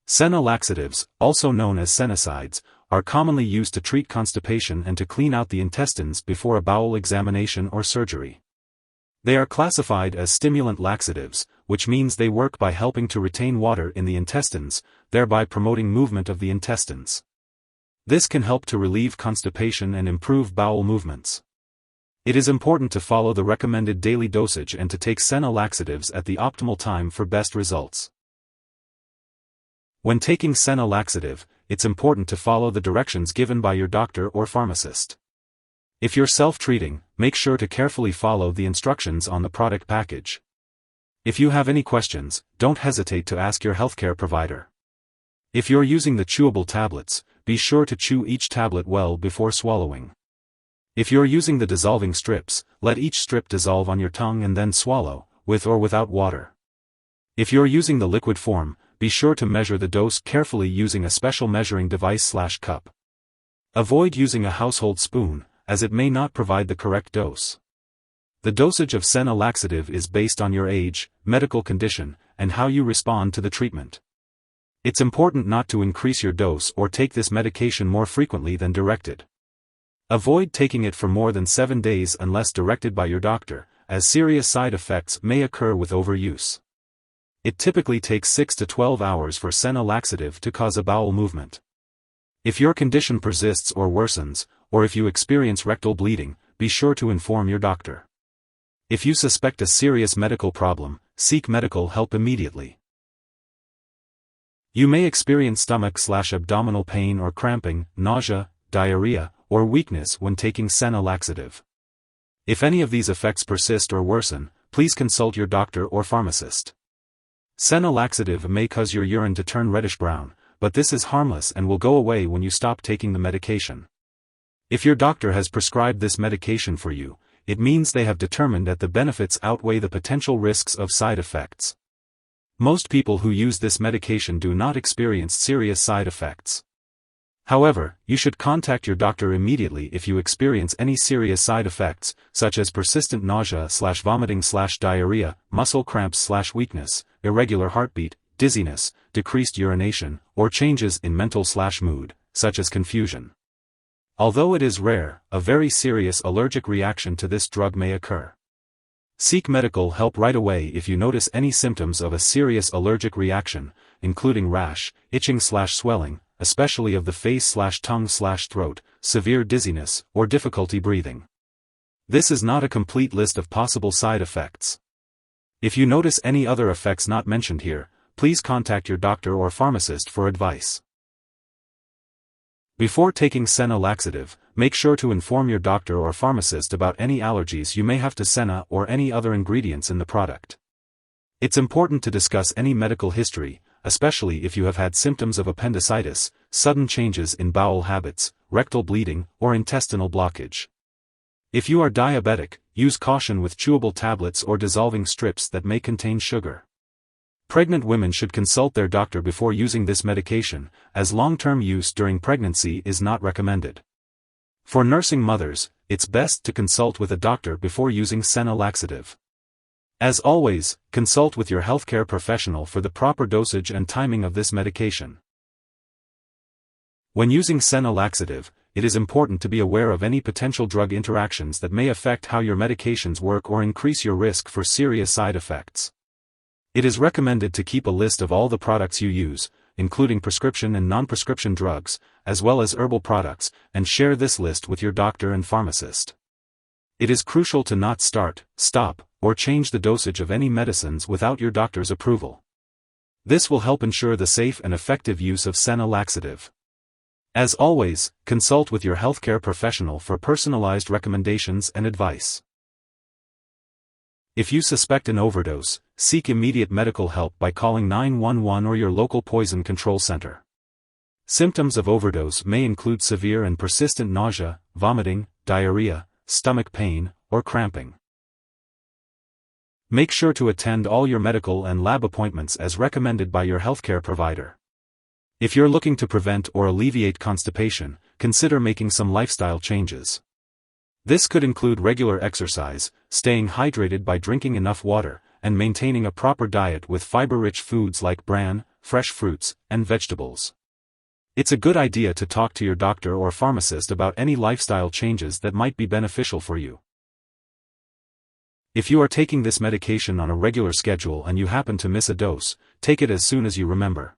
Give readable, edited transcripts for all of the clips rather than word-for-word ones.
Senna laxatives, also known as sennosides, are commonly used to treat constipation and to clean out the intestines before a bowel examination or surgery. They are classified as stimulant laxatives, which means they work by helping to retain water in the intestines, thereby promoting movement of the intestines. This can help to relieve constipation and improve bowel movements. It is important to follow the recommended daily dosage and to take Senna laxatives at the optimal time for best results. When taking Senna laxative, it's important to follow the directions given by your doctor or pharmacist. If you're self-treating, make sure to carefully follow the instructions on the product package. If you have any questions, don't hesitate to ask your healthcare provider. If you're using the chewable tablets, be sure to chew each tablet well before swallowing. If you're using the dissolving strips, let each strip dissolve on your tongue and then swallow, with or without water. If you're using the liquid form, be sure to measure the dose carefully using a special measuring device/cup. Avoid using a household spoon, as it may not provide the correct dose. The dosage of Senna laxative is based on your age, medical condition, and how you respond to the treatment. It's important not to increase your dose or take this medication more frequently than directed. Avoid taking it for more than 7 days unless directed by your doctor, as serious side effects may occur with overuse. It typically takes 6 to 12 hours for Senna laxative to cause a bowel movement. If your condition persists or worsens, or if you experience rectal bleeding, be sure to inform your doctor. If you suspect a serious medical problem, seek medical help immediately. You may experience stomach/abdominal pain or cramping, nausea, diarrhea, or weakness when taking Senna laxative. If any of these effects persist or worsen, please consult your doctor or pharmacist. Senna laxative may cause your urine to turn reddish-brown, but this is harmless and will go away when you stop taking the medication. If your doctor has prescribed this medication for you, it means they have determined that the benefits outweigh the potential risks of side effects. Most people who use this medication do not experience serious side effects. However, you should contact your doctor immediately if you experience any serious side effects, such as persistent nausea/vomiting/diarrhea, muscle cramps/weakness, irregular heartbeat, dizziness, decreased urination, or changes in mental/mood, such as confusion. Although it is rare, a very serious allergic reaction to this drug may occur. Seek medical help right away if you notice any symptoms of a serious allergic reaction, including rash, itching/swelling, especially of the face/tongue/throat, severe dizziness, or difficulty breathing. This is not a complete list of possible side effects. If you notice any other effects not mentioned here, please contact your doctor or pharmacist for advice. Before taking Senna laxative, make sure to inform your doctor or pharmacist about any allergies you may have to Senna or any other ingredients in the product. It's important to discuss any medical history, especially if you have had symptoms of appendicitis, sudden changes in bowel habits, rectal bleeding, or intestinal blockage. If you are diabetic, use caution with chewable tablets or dissolving strips that may contain sugar. Pregnant women should consult their doctor before using this medication, as long-term use during pregnancy is not recommended. For nursing mothers, it's best to consult with a doctor before using Senna laxative. As always, consult with your healthcare professional for the proper dosage and timing of this medication. When using Senna laxative, it is important to be aware of any potential drug interactions that may affect how your medications work or increase your risk for serious side effects. It is recommended to keep a list of all the products you use, including prescription and non-prescription drugs, as well as herbal products, and share this list with your doctor and pharmacist. It is crucial to not start, stop, or change the dosage of any medicines without your doctor's approval. This will help ensure the safe and effective use of Senna laxative. As always, consult with your healthcare professional for personalized recommendations and advice. If you suspect an overdose, seek immediate medical help by calling 911 or your local poison control center. Symptoms of overdose may include severe and persistent nausea, vomiting, diarrhea, stomach pain, or cramping. Make sure to attend all your medical and lab appointments as recommended by your healthcare provider. If you're looking to prevent or alleviate constipation, consider making some lifestyle changes. This could include regular exercise, staying hydrated by drinking enough water, and maintaining a proper diet with fiber-rich foods like bran, fresh fruits, and vegetables. It's a good idea to talk to your doctor or pharmacist about any lifestyle changes that might be beneficial for you. If you are taking this medication on a regular schedule and you happen to miss a dose, take it as soon as you remember.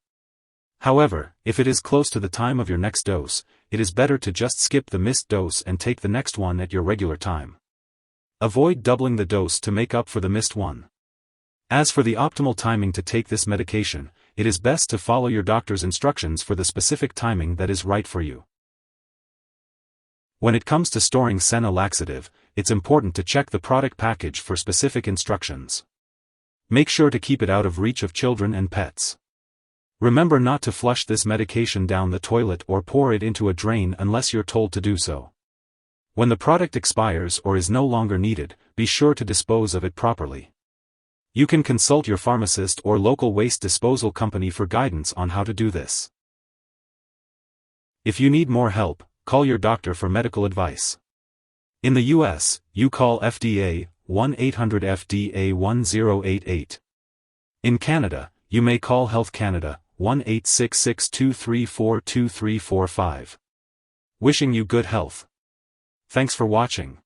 However, if it is close to the time of your next dose, it is better to just skip the missed dose and take the next one at your regular time. Avoid doubling the dose to make up for the missed one. As for the optimal timing to take this medication, it is best to follow your doctor's instructions for the specific timing that is right for you. When it comes to storing Senna Laxative, it's important to check the product package for specific instructions. Make sure to keep it out of reach of children and pets. Remember not to flush this medication down the toilet or pour it into a drain unless you're told to do so. When the product expires or is no longer needed, be sure to dispose of it properly. You can consult your pharmacist or local waste disposal company for guidance on how to do this. If you need more help, call your doctor for medical advice. In the US, you call FDA, 1-800-FDA-1088. In Canada, you may call Health Canada, 1-866-234-2345. Wishing you good health. Thanks for watching.